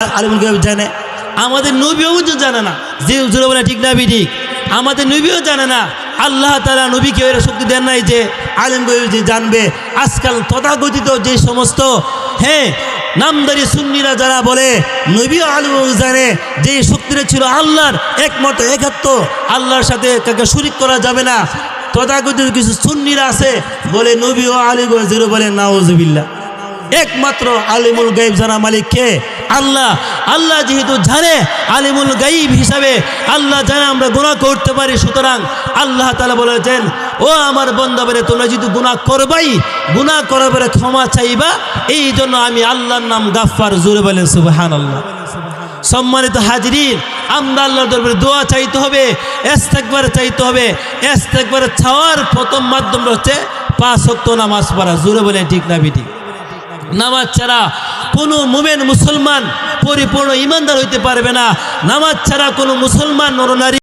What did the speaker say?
আলিমুল গায়ব জানে, আমাদের নবীও জানে না। যে জোরে বলে ঠিক না বিঠিক, আমাদের নবীও জানে না। আল্লাহ তাআলা নবীকে এর শক্তি দেন নাই যে আলিম গায়ব যে জানবে। আজকাল তথাকথিত যে সমস্ত নামদারি সুন্নিরা যারা বলে নবীও আলিম জানে, যে শক্তিটা ছিল আল্লাহর একমাত্র একাত্ম, আল্লাহর সাথে কাকে শরীক করা যাবে না। তথাকথিত কিছু সুন্নিরা আছে বলে নবীও আলিম জোরে বলে নাউজুবিল্লাহ। একমাত্র আলিমুল গায়ব জানা মালিক কে? আল্লাহ। আল্লাহ যেহেতু জানে, আলিমুল গায়ব হিসাবে আল্লাহ জানে আমরা গুনাহ করতে পারি। সুতরাং আল্লাহ তাআলা বলেছেন, ও আমার বান্দারা, তোমরা যদি গুনাহ করবাই, গুনাহ করার পরে ক্ষমা চাইবা, এই জন্য আমি আল্লাহর নাম গাফফার। জোরে বলেন সুবহানাল্লাহ। সম্মানিত হাজিরিন, আমরা আল্লাহর দরবারে দোয়া চাইতে হবে, ইস্তেগফার চাইতে হবে। ইস্তেগফার চাওয়ার প্রথম মাধ্যমটা হচ্ছে 5 ওয়াক্ত নামাজ পড়া। জোরে বলেন ঠিক না বেঠিক? নামাজ ছাড়া কোনো মুমিন মুসলমান পরিপূর্ণ ইমানদার হইতে পারবে না। নামাজ ছাড়া কোনো মুসলমান নরনারী